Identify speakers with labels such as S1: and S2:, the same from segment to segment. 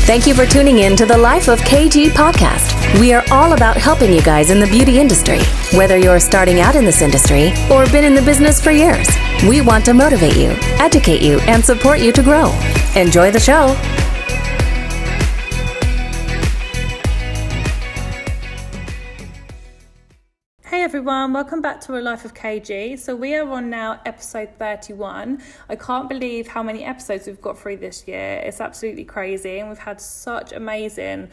S1: Thank you for tuning in to the Life of KG podcast. We are all about helping you guys in the beauty industry. Whether you're starting out in this industry or been in the business for years, we want to motivate you, educate you, and support you to grow. Enjoy the show.
S2: Hey everyone, welcome back to A Life of KG. So we are on now episode 31. I can't believe how many episodes we've got through this year. It's absolutely crazy, and we've had such amazing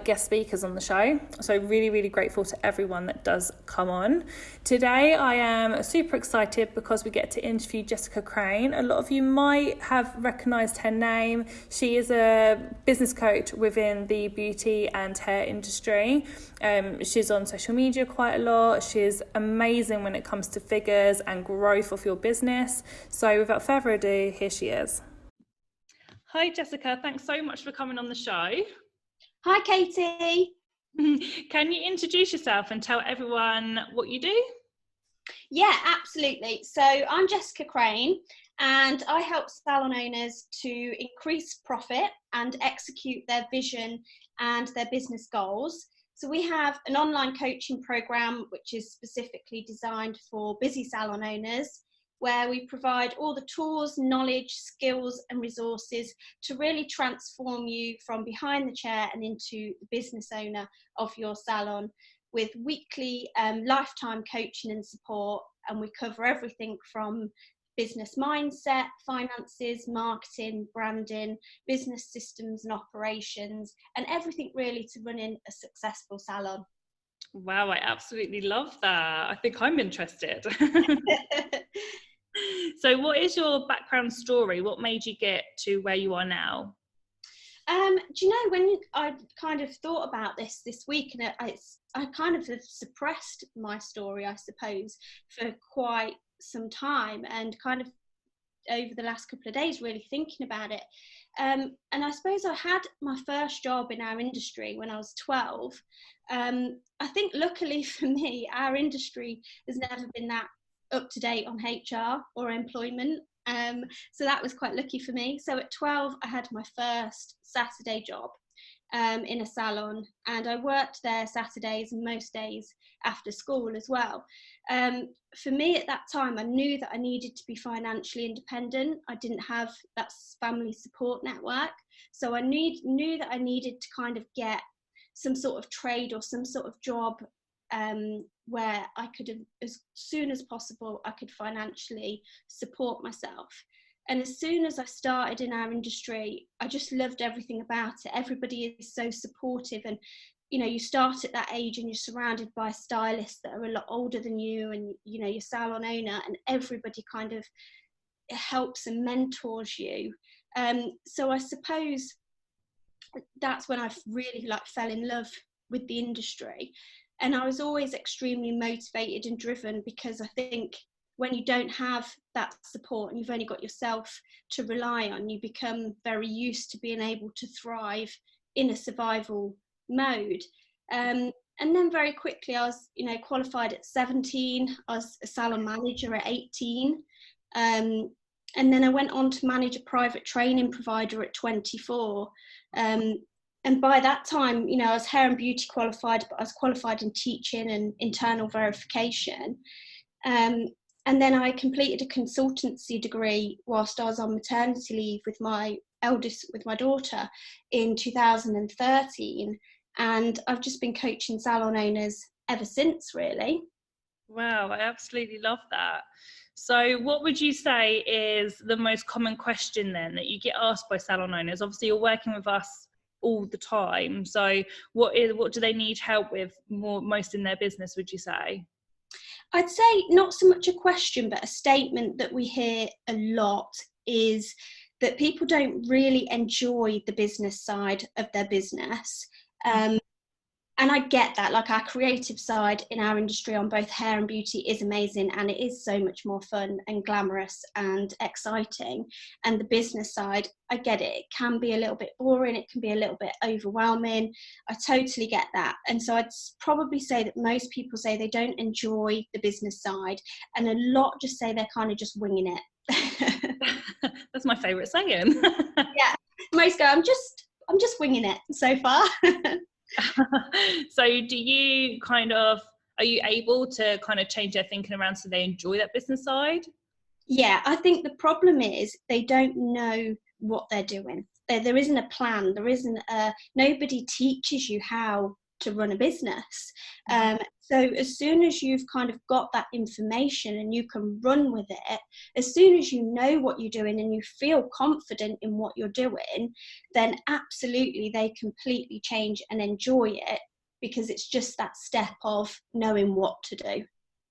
S2: guest speakers on the show. So really grateful to everyone that does come on. Today I am super excited because we get to interview Jessica Crane. A lot of you might have recognised her name. She is a business coach within the beauty and hair industry. She's on social media quite a lot. She's amazing when it comes to figures and growth of your business. So without further ado, here she is. Hi Jessica, thanks so much for coming on the show.
S3: Hi Katie.
S2: Can you introduce yourself and tell everyone what you do?
S3: Yeah, absolutely. So I'm Jessica Crane, and I help salon owners to increase profit and execute their vision and their business goals. So we have an online coaching program which is specifically designed for busy salon owners, where we provide all the tools, knowledge, skills and resources to really transform you from behind the chair and into the business owner of your salon, with weekly lifetime coaching and support. And we cover everything from business mindset, finances, marketing, branding, business systems and operations, and everything really to running a successful salon.
S2: Wow, I absolutely love that. I think I'm interested. So what is your background story? What made you get to where you are now?
S3: Do you know, when I kind of thought about this week, and I kind of have suppressed my story, I suppose, for quite some time, and kind of over the last couple of days really thinking about it. And I suppose I had my first job in our industry when I was 12. I think luckily for me, our industry has never been that up to date on HR or employment. So that was quite lucky for me. So at 12, I had my first Saturday job in a salon, and I worked there Saturdays and most days after school as well. For me at that time, I knew that I needed to be financially independent. I didn't have that family support network. So I knew that I needed to kind of get some sort of trade or some sort of job where I could, as soon as possible, I could financially support myself. And as soon as I started in our industry, I just loved everything about it. Everybody is so supportive, and you know, you start at that age and you're surrounded by stylists that are a lot older than you, and you know, your salon owner, and everybody kind of helps and mentors you. So I suppose that's when I really fell in love with the industry. And I was always extremely motivated and driven, because I think when you don't have that support and you've only got yourself to rely on, you become very used to being able to thrive in a survival mode. And then very quickly I was, qualified at 17. I was a salon manager at 18. And then I went on to manage a private training provider at 24. And by that time, I was hair and beauty qualified, but I was qualified in teaching and internal verification. And then I completed a consultancy degree whilst I was on maternity leave with my daughter in 2013. And I've just been coaching salon owners ever since, really.
S2: Wow, I absolutely love that. So what would you say is the most common question then that you get asked by salon owners? Obviously you're working with us all the time. So what do they need help with most in their business, would you say?
S3: I'd say not so much a question, but a statement that we hear a lot is that people don't really enjoy the business side of their business. And I get that, our creative side in our industry on both hair and beauty is amazing, and it is so much more fun and glamorous and exciting. And the business side, I get it. It can be a little bit boring. It can be a little bit overwhelming. I totally get that. And so I'd probably say that most people say they don't enjoy the business side, and a lot just say they're kind of just winging it.
S2: That's my favourite saying.
S3: Yeah, most go, I'm just winging it so far.
S2: So do you are you able to kind of change their thinking around so they enjoy that business side?
S3: Yeah, I think the problem is they don't know what they're doing. There isn't a plan. There isn't nobody teaches you how to run a business. So as soon as you've kind of got that information and you can run with it, as soon as you know what you're doing and you feel confident in what you're doing, then absolutely they completely change and enjoy it, because it's just that step of knowing what to do.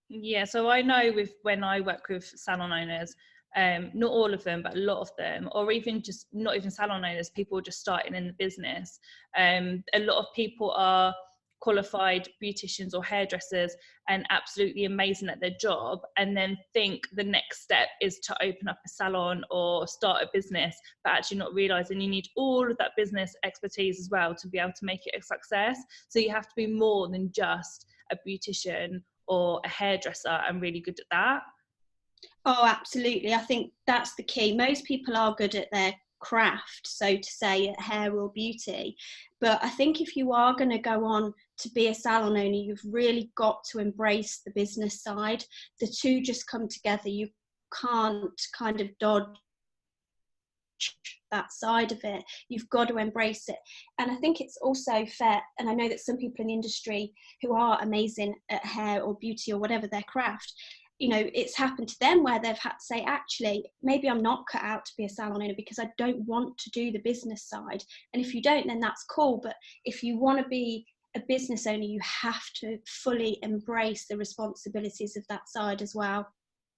S2: Yeah, so I know when I work with salon owners, not all of them, but a lot of them, or even just not even salon owners, people just starting in the business. A lot of people are qualified beauticians or hairdressers and absolutely amazing at their job, and then think the next step is to open up a salon or start a business, but actually not realizing you need all of that business expertise as well to be able to make it a success. So you have to be more than just a beautician or a hairdresser and really good at that.
S3: Oh, absolutely. I think that's the key. Most people are good at their craft, so to say, at hair or beauty. But I think if you are going to go on to be a salon owner, you've really got to embrace the business side. The two just come together. You can't kind of dodge that side of it. You've got to embrace it. And I think it's also fair, and I know that some people in the industry who are amazing at hair or beauty or whatever their craft, it's happened to them where they've had to say, actually, maybe I'm not cut out to be a salon owner because I don't want to do the business side. And if you don't, then that's cool. But if you want to be a business owner, you have to fully embrace the responsibilities of that side as well.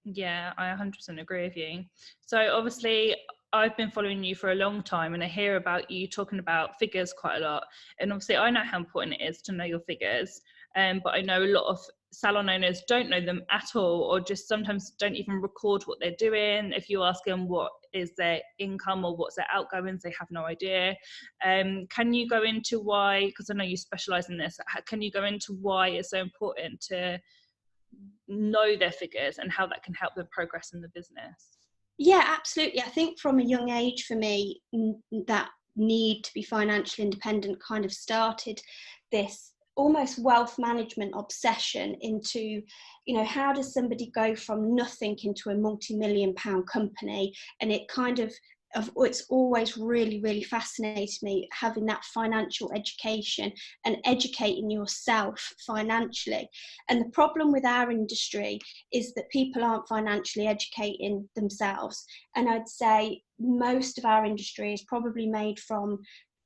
S2: Yeah, I 100% agree with you. So obviously I've been following you for a long time and I hear about you talking about figures quite a lot. And obviously I know how important it is to know your figures. But I know a lot of salon owners don't know them at all, or just sometimes don't even record what they're doing. If you ask them what is their income or what's their outgoings, they have no idea. Can you go into why, because I know you specialize in this, can you go into why it's so important to know their figures and how that can help them progress in the business?
S3: Yeah, absolutely. I think from a young age for me, that need to be financially independent kind of started this almost wealth management obsession into, how does somebody go from nothing into a multi-million-pound company? And it kind of it's always really, really fascinated me, having that financial education and educating yourself financially. And the problem with our industry is that people aren't financially educating themselves. And I'd say most of our industry is probably made from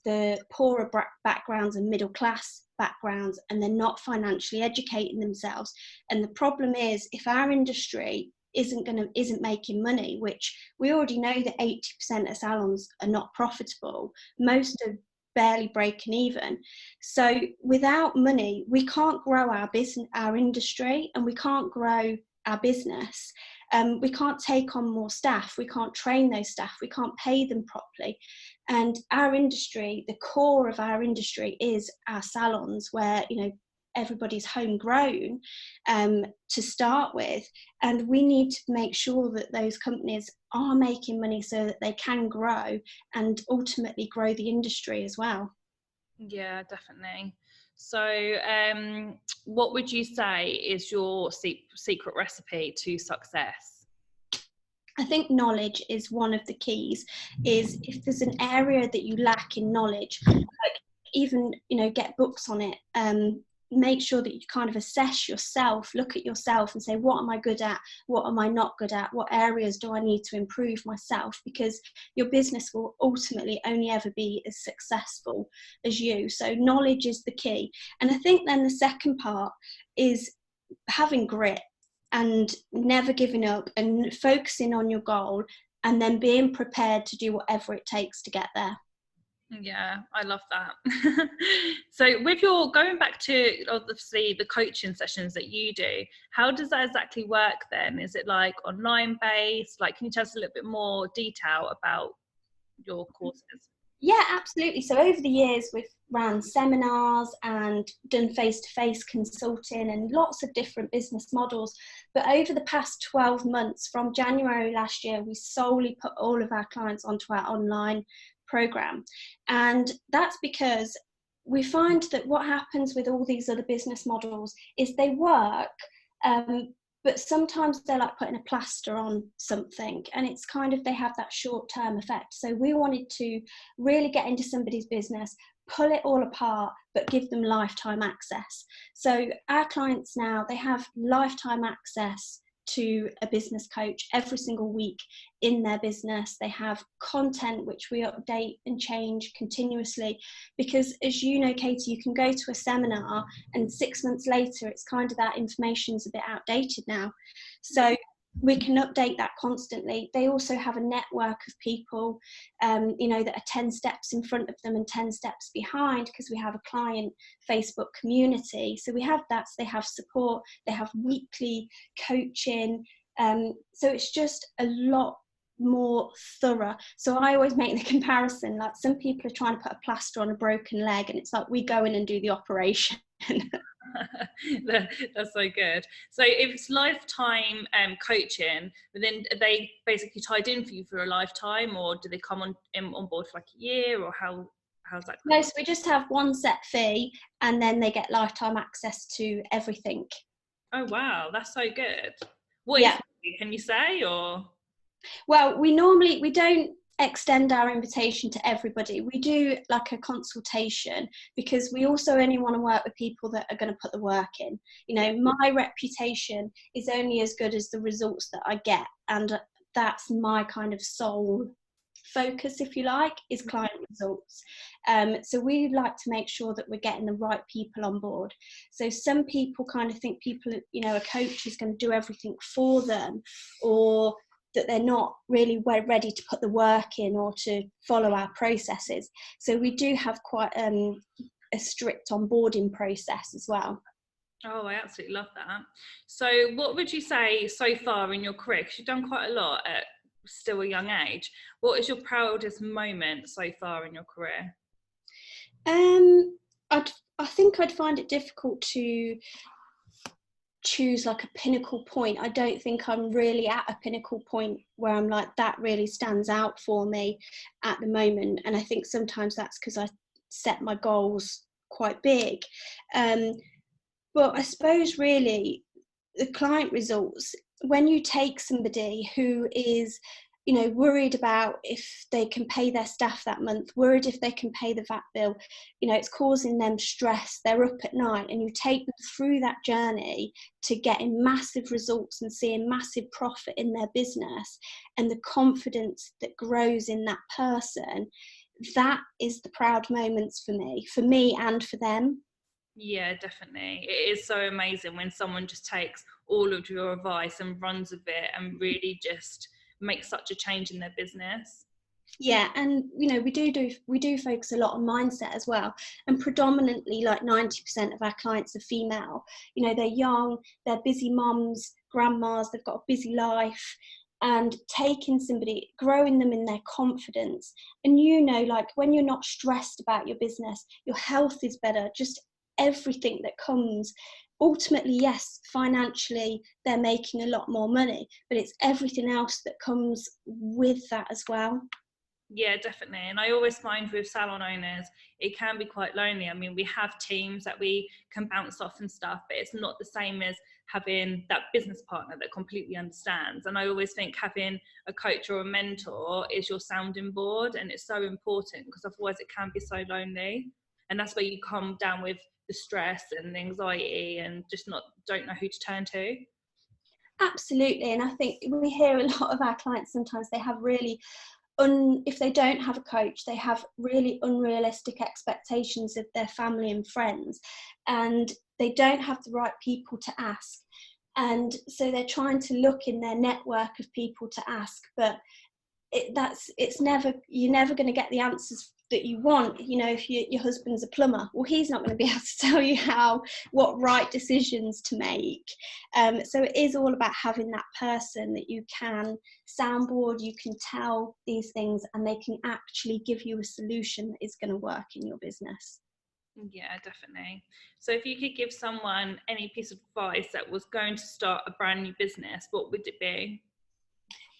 S3: the poorer backgrounds and middle class backgrounds, and they're not financially educating themselves. And the problem is, if our industry isn't making money, which we already know that 80% of salons are not profitable, most are barely breaking even. So without money, we can't grow our business, our industry, and we can't grow our business. We can't take on more staff, we can't train those staff, we can't pay them properly. And our industry, the core of our industry is our salons, where everybody's homegrown to start with, and we need to make sure that those companies are making money so that they can grow and ultimately grow the industry as well.
S2: Yeah, definitely. So what would you say is your secret recipe to success?
S3: I think knowledge is one of the keys. Is if there's an area that you lack in knowledge, like even get books on it. Make sure that you kind of assess yourself, look at yourself and say, what am I good at? What am I not good at? What areas do I need to improve myself? Because your business will ultimately only ever be as successful as you. So knowledge is the key. And I think then the second part is having grit and never giving up and focusing on your goal, and then being prepared to do whatever it takes to get there.
S2: Yeah, I love that. So with your going back to obviously the coaching sessions that you do, how does that exactly work then? Is it like online based? Like, can you tell us a little bit more detail about your courses?
S3: Yeah, absolutely. So over the years, we've ran seminars and done face-to-face consulting and lots of different business models. But over the past 12 months, from January last year, we solely put all of our clients onto our online program. And that's because we find that what happens with all these other business models is they work, um, but sometimes they're like putting a plaster on something, and it's kind of, they have that short-term effect. So we wanted to really get into somebody's business, pull it all apart, but give them lifetime access. So our clients now, they have lifetime access to a business coach every single week in their business. They have content which we update and change continuously, because as you know, Katie, you can go to a seminar and 6 months later it's kind of, that information's a bit outdated now. So we can update that constantly. They also have a network of people, that are 10 steps in front of them and 10 steps behind, because we have a client Facebook community. So we have that. So they have support, they have weekly coaching. So it's just a lot more thorough. So I always make the comparison, like some people are trying to put a plaster on a broken leg, and it's like we go in and do the operation.
S2: That's so good. So if it's lifetime coaching, then are they basically tied in for you for a lifetime, or do they come on board for like a year, or how's that?
S3: No, so we just have one set fee, and then they get lifetime access to everything.
S2: Oh wow, that's so good. What
S3: Yeah.
S2: can you say, or?
S3: Well, we don't extend our invitation to everybody. We do like a consultation, because we also only want to work with people that are going to put the work in. My reputation is only as good as the results that I get, and that's my kind of sole focus, if you like, is client results. So we like to make sure that we're getting the right people on board. So some people kind of think a coach is going to do everything for them, or that they're not really ready to put the work in or to follow our processes. So we do have quite a strict onboarding process as well.
S2: Oh, I absolutely love that. So what would you say so far in your career, because you've done quite a lot at still a young age, what is your proudest moment so far in your career?
S3: I think I'd find it difficult to choose like a pinnacle point. I don't think I'm really at a pinnacle point where I'm like, that really stands out for me at the moment. And I think sometimes that's because I set my goals quite big. But I suppose really the client results, when you take somebody who is worried about if they can pay their staff that month, worried if they can pay the VAT bill, it's causing them stress, they're up at night, and you take them through that journey to getting massive results and seeing massive profit in their business, and the confidence that grows in that person, that is the proud moments for me and for them.
S2: Yeah, definitely. It is so amazing when someone just takes all of your advice and runs with it and really just makes such a change in their business.
S3: Yeah, and we do focus a lot on mindset as well, and predominantly like 90% of our clients are female. They're young, they're busy moms, grandmas, they've got a busy life, and taking somebody, growing them in their confidence, and like when you're not stressed about your business, your health is better, just everything that comes. Ultimately, yes, financially they're making a lot more money, but it's everything else that comes with that as well.
S2: Yeah, definitely. And I always find with salon owners, it can be quite lonely. I mean, we have teams that we can bounce off and stuff, but it's not the same as having that business partner that completely understands. And I always think having a coach or a mentor is your sounding board, and it's so important, because otherwise it can be so lonely. And that's where you come down with the stress and the anxiety and just don't know who to turn to.
S3: Absolutely. And I think we hear a lot of our clients, sometimes they have really if they don't have a coach, they have really unrealistic expectations of their family and friends, and they don't have the right people to ask. And so they're trying to look in their network of people to ask, but you're never going to get the answers that you want. You know, if your husband's a plumber, well, he's not going to be able to tell you what right decisions to make. So it is all about having that person that you can soundboard, you can tell these things, and they can actually give you a solution that is going to work in your business.
S2: Yeah, definitely. So if you could give someone any piece of advice that was going to start a brand new business, what would it be?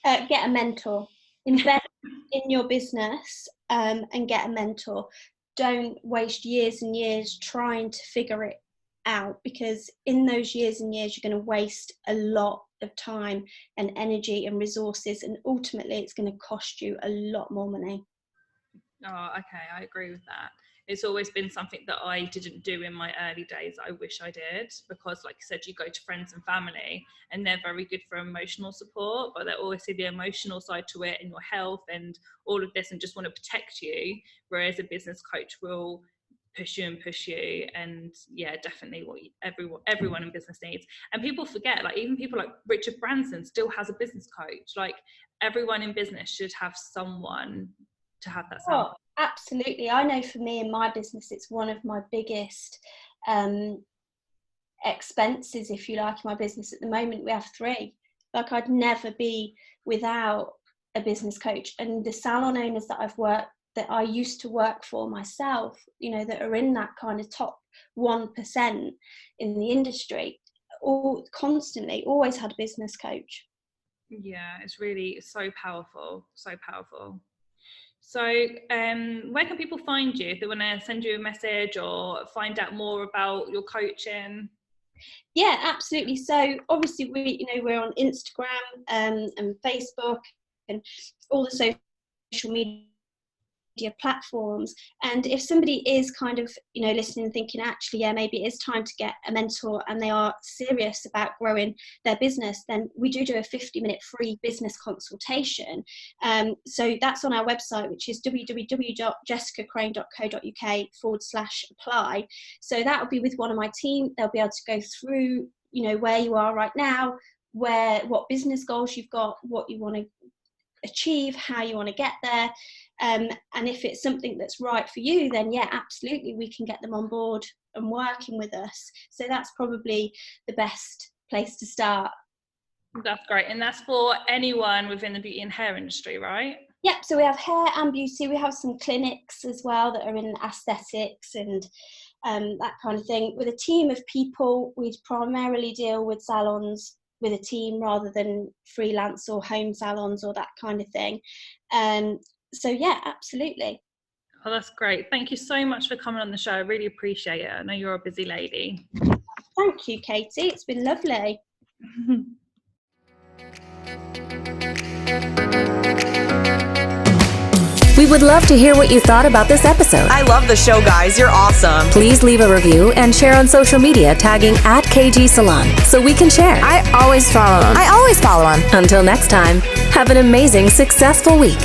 S3: Get a mentor. Invest in your business, and get a mentor. Don't waste years and years trying to figure it out, because in those years and years you're going to waste a lot of time and energy and resources, and ultimately it's going to cost you a lot more money.
S2: Oh, okay, I agree with that. It's always been something that I didn't do in my early days. I wish I did, because like you said, you go to friends and family and they're very good for emotional support, but they always see the emotional side to it and your health and all of this and just want to protect you. Whereas a business coach will push you. And yeah, definitely what everyone in business needs. And people forget, like even people like Richard Branson still has a business coach. Like everyone in business should have someone to have that sound.
S3: Oh, absolutely. I know for me in my business, it's one of my biggest expenses, if you like, in my business. At the moment, we have 3. Like, I'd never be without a business coach. And the salon owners that I used to work for myself, you know, that are in that kind of top 1% in the industry, all constantly always had a business coach.
S2: Yeah, it's so powerful, so powerful. So where can people find you if they want to send you a message or find out more about your coaching?
S3: Yeah, absolutely. So obviously we're on Instagram and Facebook and all the social media platforms. And if somebody is kind of, you know, listening and thinking, actually, yeah, maybe it is time to get a mentor and they are serious about growing their business, then we do a 50-minute free business consultation. So that's on our website, which is www.jessicacrane.co.uk/apply. So that will be with one of my team. They'll be able to go through, you know, where you are right now, what business goals you've got, what you want to achieve, how you want to get there. And if it's something that's right for you, then yeah, absolutely, we can get them on board and working with us. So that's probably the best place to start.
S2: That's great. And that's for anyone within the beauty and hair industry, right?
S3: Yep. So we have hair and beauty. We have some clinics as well that are in aesthetics and that kind of thing. With a team of people, we'd primarily deal with salons with a team rather than freelance or home salons or that kind of thing. So yeah, absolutely.
S2: Oh, that's great. Thank you so much for coming on the show. I really appreciate it. I know you're a busy lady.
S3: Thank you, Katie. It's been lovely.
S1: We would love to hear what you thought about this episode.
S4: I love the show, guys. You're awesome.
S1: Please leave a review and share on social media tagging @KG Salon so we can share.
S4: I always follow them.
S1: Until next time, have an amazing, successful week.